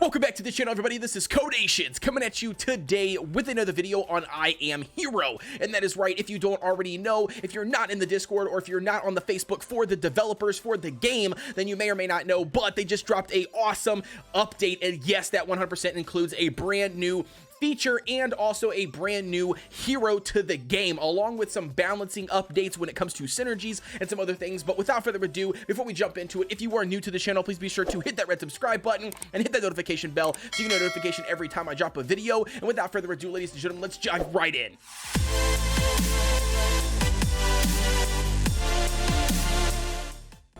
Welcome back to the channel, everybody. This is Kodeations coming at you today with another video on I Am Hero. And that is right, if you don't already know, if you're not in the Discord or if you're not on the Facebook for the developers for the game, then you may or may not know, but they just dropped a awesome update. And yes, that 100% includes a brand new feature and also a brand new hero to the game, along with some balancing updates when it comes to synergies and some other things. But without further ado, before we jump into it, if you are new to the channel, please be sure to hit that red subscribe button and hit that notification bell so you get a notification every time I drop a video. And without further ado, ladies and gentlemen, let's dive right in.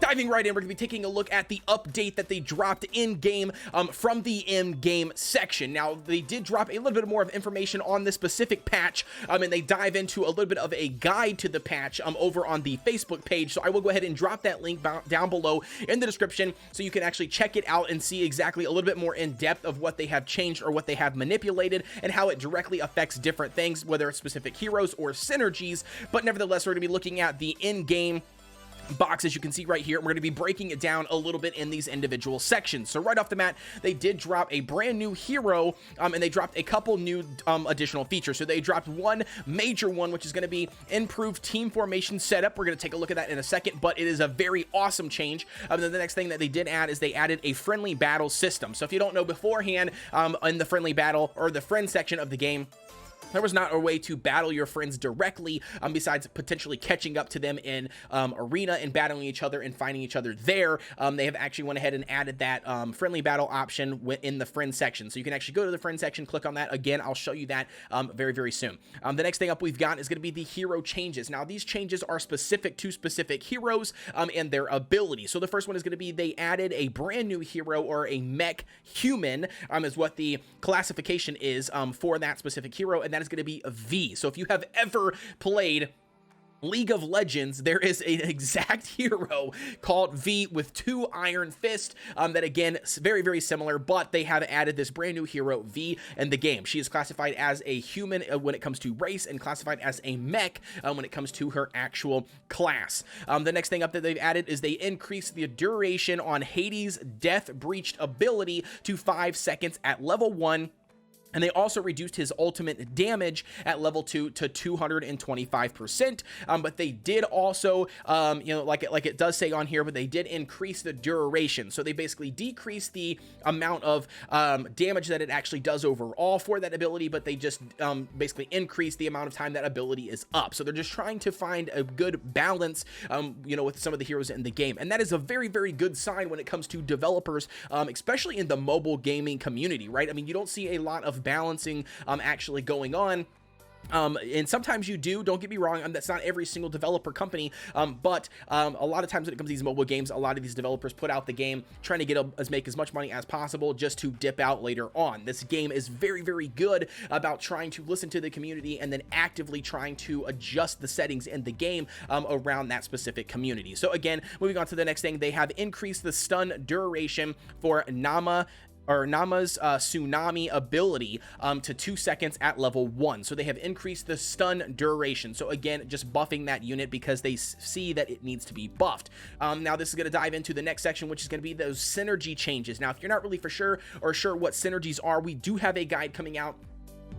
Diving right in, we're going to be taking a look at the update that they dropped in-game from the in-game section. Now, they did drop a little bit more of information on this specific patch, and they dive into a little bit of a guide to the patch over on the Facebook page. So I will go ahead and drop that link down below in the description so you can actually check it out and see exactly a little bit more in depth of what they have changed or what they have manipulated and how it directly affects different things, whether it's specific heroes or synergies. But nevertheless, we're going to be looking at the in-game box, as you can see right here. We're going to be breaking it down a little bit in these individual sections. So right off the bat, they did drop a brand new hero, and they dropped a couple new additional features. So they dropped one major one, which is going to be improved team formation setup. We're going to take a look at that in a second, but it is a very awesome change. Then the next thing that they did add is they added a friendly battle system. So if you don't know beforehand, in the friendly battle or the friend section of the game, there was not a way to battle your friends directly, besides potentially catching up to them in arena and battling each other and finding each other there. They have actually went ahead and added that friendly battle option in the friend section. So you can actually go to the friend section, click on that. Again, I'll show you that very, very soon. The next thing up we've got is going to be the hero changes. Now, these changes are specific to specific heroes and their abilities. So the first one is going to be they added a brand new hero, or a mech human, is what the classification is for that specific hero, and that is going to be a V. So if you have ever played League of Legends, there is an exact hero called V with two iron fists that, again, very, very similar, but they have added this brand new hero V in the game. She is classified as a human when it comes to race and classified as a mech when it comes to her actual class. The next thing up that they've added is they increased the duration on Hades' Death Breached ability to 5 seconds at level 1. And they also reduced his ultimate damage at level 2 to 225%. But they did also, like it does say on here, but they did increase the duration. So they basically decreased the amount of damage that it actually does overall for that ability, but they just basically increased the amount of time that ability is up. So they're just trying to find a good balance, with some of the heroes in the game. And that is a very, very good sign when it comes to developers, especially in the mobile gaming community, right? I mean, you don't see a lot of balancing actually going on. And sometimes you do, don't get me wrong, that's not every single developer company, but a lot of times when it comes to these mobile games, a lot of these developers put out the game trying to make as much money as possible just to dip out later on. This game is very, very good about trying to listen to the community and then actively trying to adjust the settings in the game around that specific community. So again, moving on to the next thing, they have increased the stun duration for Nama's Tsunami ability to 2 seconds at level 1. So they have increased the stun duration. So again, just buffing that unit because they see that it needs to be buffed. Now this is going to dive into the next section, which is going to be those synergy changes. Now, if you're not really sure what synergies are, we do have a guide coming out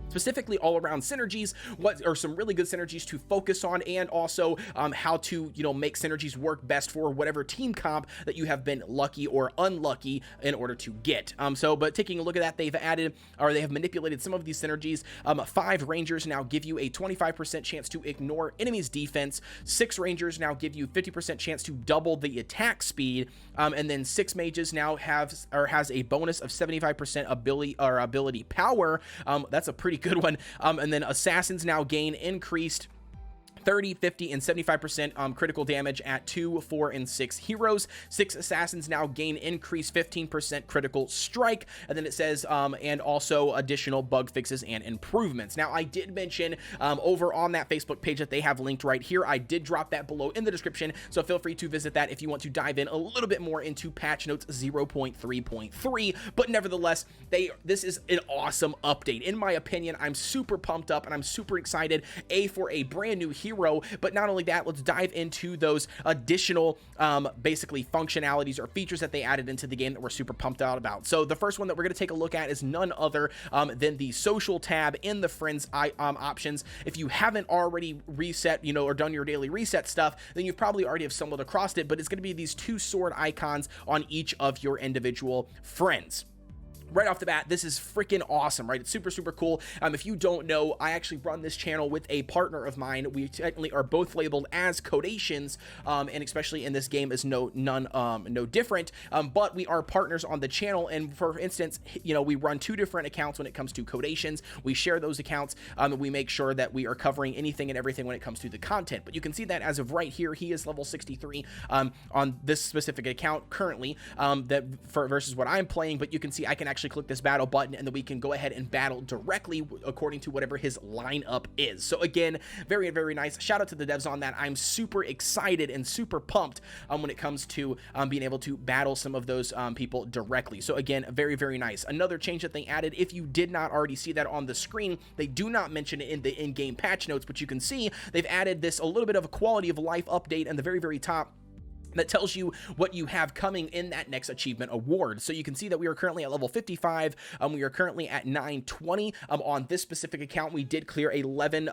specifically all around synergies, what are some really good synergies to focus on, and also how to make synergies work best for whatever team comp that you have been lucky or unlucky in order to get. But taking a look at that, they have manipulated some of these synergies. 5 rangers now give you a 25% chance to ignore enemies' defense. 6 rangers now give you 50% chance to double the attack speed, and then 6 mages now has a bonus of 75% ability power. That's a pretty good one. And then assassins now gain increased 30, 50, and 75% critical damage at 2, 4, and 6 heroes. 6 assassins now gain increased 15% critical strike. And then it says, and also additional bug fixes and improvements. Now, I did mention over on that Facebook page that they have linked right here. I did drop that below in the description, so feel free to visit that if you want to dive in a little bit more into patch notes 0.3.3. But nevertheless, this is an awesome update. In my opinion, I'm super pumped up and I'm super excited, for a brand new hero hero. But not only that, let's dive into those additional basically functionalities or features that they added into the game that we're super pumped out about. So the first one that we're going to take a look at is none other than the social tab in the friends options. If you haven't already reset, you know, or done your daily reset stuff, then you've probably already have stumbled across it, but it's going to be these two sword icons on each of your individual friends. Right off the bat, this is freaking awesome, right? It's super, super cool. If you don't know, I actually run this channel with a partner of mine. We technically are both labeled as Kodeations, and especially in this game is no different, but we are partners on the channel. And for instance, you know, we run two different accounts when it comes to Kodeations. We share those accounts, and we make sure that we are covering anything and everything when it comes to the content. But you can see that as of right here, he is level 63 on this specific account currently, versus what I'm playing. But you can see I can actually click this battle button, and then we can go ahead and battle directly according to whatever his lineup is. So again, very, very nice. Shout out to the devs on that. I'm super excited and super pumped when it comes to being able to battle some of those people directly. So again, very, very nice. Another change that they added, if you did not already see that on the screen, they do not mention it in the in-game patch notes, but you can see they've added this a little bit of a quality of life update in the very, very top that tells you what you have coming in that next achievement award. So you can see that we are currently at level 55. We are currently at 920 on this specific account. We did clear 11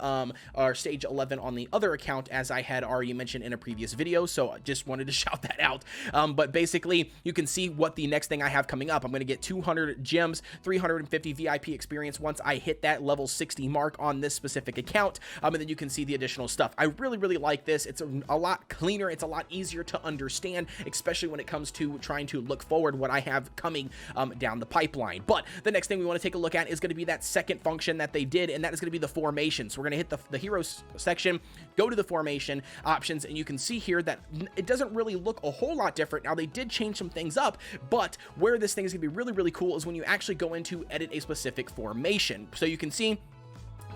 or stage 11 on the other account, as I had already mentioned in a previous video. So I just wanted to shout that out. But basically, you can see what the next thing I have coming up. I'm going to get 200 gems, 350 VIP experience once I hit that level 60 mark on this specific account. And then you can see the additional stuff. I really, really like this. It's a lot cleaner. It's a lot easier to understand, especially when it comes to trying to look forward what I have coming down the pipeline. But the next thing we want to take a look at is going to be that second function that they did, and that is going to be the formation. So we're going to hit the heroes section, go to the formation options, and you can see here that it doesn't really look a whole lot different. Now, they did change some things up, but where this thing is going to be really, really cool is when you actually go into edit a specific formation. So you can see,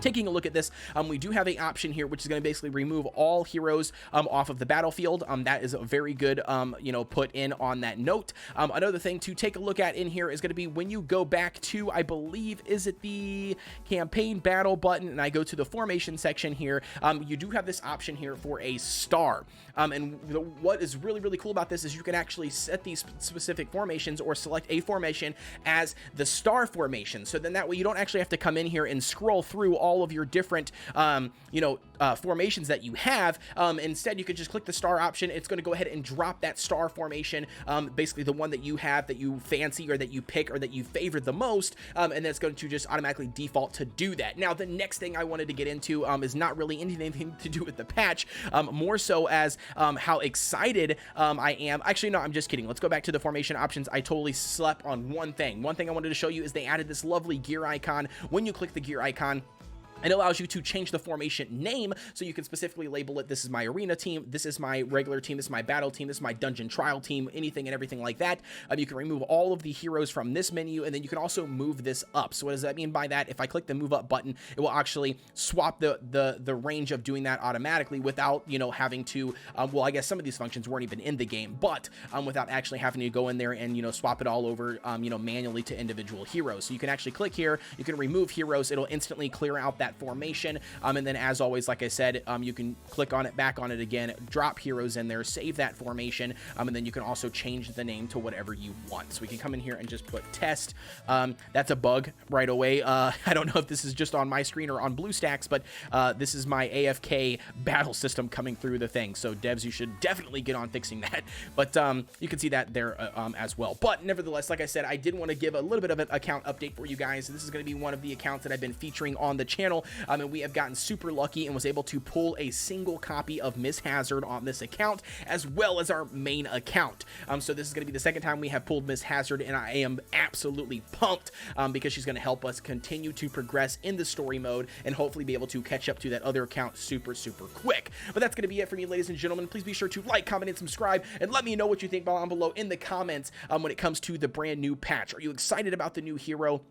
taking a look at this, we do have an option here which is going to basically remove all heroes off of the battlefield. That is a very good you know, put in on that note. Another thing to take a look at in here is going to be when you go back to, I believe, is it the campaign battle button, and I go to the formation section here, you do have this option here for a star. And what is really, really cool about this is you can actually set these specific formations or select a formation as the star formation. So then that way you don't actually have to come in here and scroll through all of your different you know, formations that you have. Instead, you could just click the star option. It's going to go ahead and drop that star formation, basically the one that you have, that you fancy or that you pick or that you favor the most, and then it's going to just automatically default to do that. Now, the next thing I wanted to get into is not really anything to do with the patch, more so as how excited I am. Actually, no, I'm just kidding. Let's go back to the formation options. I totally slept on one thing. One thing I wanted to show you is they added this lovely gear icon. When you click the gear icon, it allows you to change the formation name, so you can specifically label it, this is my arena team, this is my regular team, this is my battle team, this is my dungeon trial team, anything and everything like that. You can remove all of the heroes from this menu, and then you can also move this up. So what does that mean by that? If I click the move up button, it will actually swap the range of doing that automatically without, you know, having to, well, I guess some of these functions weren't even in the game, but without actually having to go in there and, you know, swap it all over, you know, manually to individual heroes. So you can actually click here, you can remove heroes, it'll instantly clear out that formation, and then as always, like I said, you can click on it, back on it again, drop heroes in there, save that formation, and then you can also change the name to whatever you want. So we can come in here and just put test. That's a bug right away. I don't know if this is just on my screen or on BlueStacks, but this is my AFK battle system coming through the thing. So devs, you should definitely get on fixing that. But you can see that there as well. But nevertheless, like I said, I did want to give a little bit of an account update for you guys. This is going to be one of the accounts that I've been featuring on the channel. And we have gotten super lucky and was able to pull a single copy of Miss Hazard on this account, as well as our main account. So this is going to be the second time we have pulled Miss Hazard, and I am absolutely pumped because she's going to help us continue to progress in the story mode and hopefully be able to catch up to that other account super, super quick. But that's going to be it for me, ladies and gentlemen. Please be sure to like, comment, and subscribe, and let me know what you think down below in the comments when it comes to the brand new patch. Are you excited about the new hero?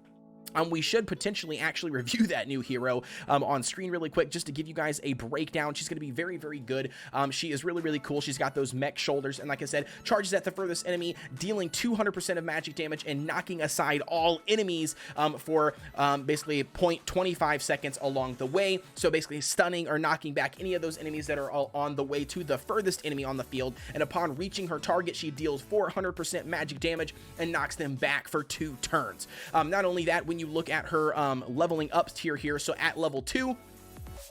We should potentially actually review that new hero on screen really quick just to give you guys a breakdown. She's going to be very, very good. She is really, really cool. She's got those mech shoulders, and like I said, charges at the furthest enemy, dealing 200% of magic damage and knocking aside all enemies for basically 0.25 seconds along the way. So basically stunning or knocking back any of those enemies that are all on the way to the furthest enemy on the field. And upon reaching her target, she deals 400% magic damage and knocks them back for 2 turns. Not only that, when you look at her leveling up tier here, so at level 2,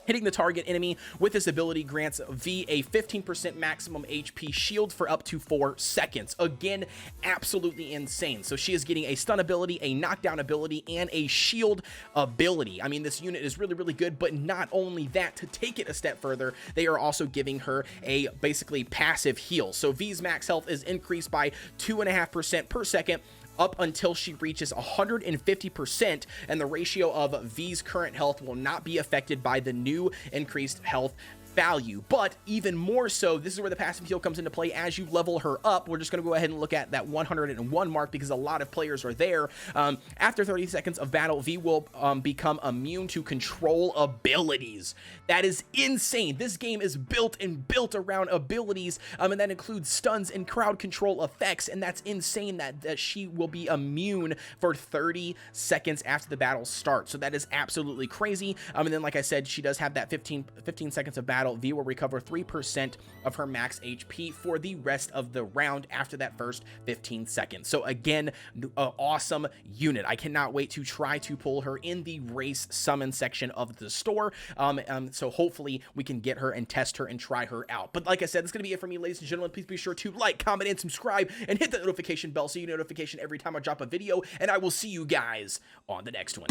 hitting the target enemy with this ability grants V a 15% maximum HP shield for up to 4 seconds. Again, absolutely insane. So she is getting a stun ability, a knockdown ability, and a shield ability. I mean, this unit is really, really good, but not only that, to take it a step further, they are also giving her a basically passive heal. So V's max health is increased by 2.5% per second, up until she reaches 150%, and the ratio of V's current health will not be affected by the new increased health value. But even more so, this is where the passive heal comes into play. As you level her up, we're just going to go ahead and look at that 101 mark because a lot of players are there. After 30 seconds of battle, V will become immune to control abilities. That is insane. This game is built around abilities, and that includes stuns and crowd control effects, and that's insane that she will be immune for 30 seconds after the battle starts. So that is absolutely crazy. And then, like I said, she does have that 15 seconds of battle. V will recover 3% of her max HP for the rest of the round after that first 15 seconds. So again, awesome unit. I cannot wait to try to pull her in the race summon section of the store. So hopefully we can get her and test her and try her out. But like I said, that's going to be it for me, ladies and gentlemen. Please be sure to like, comment, and subscribe, and hit the notification bell so you get notification every time I drop a video, and I will see you guys on the next one.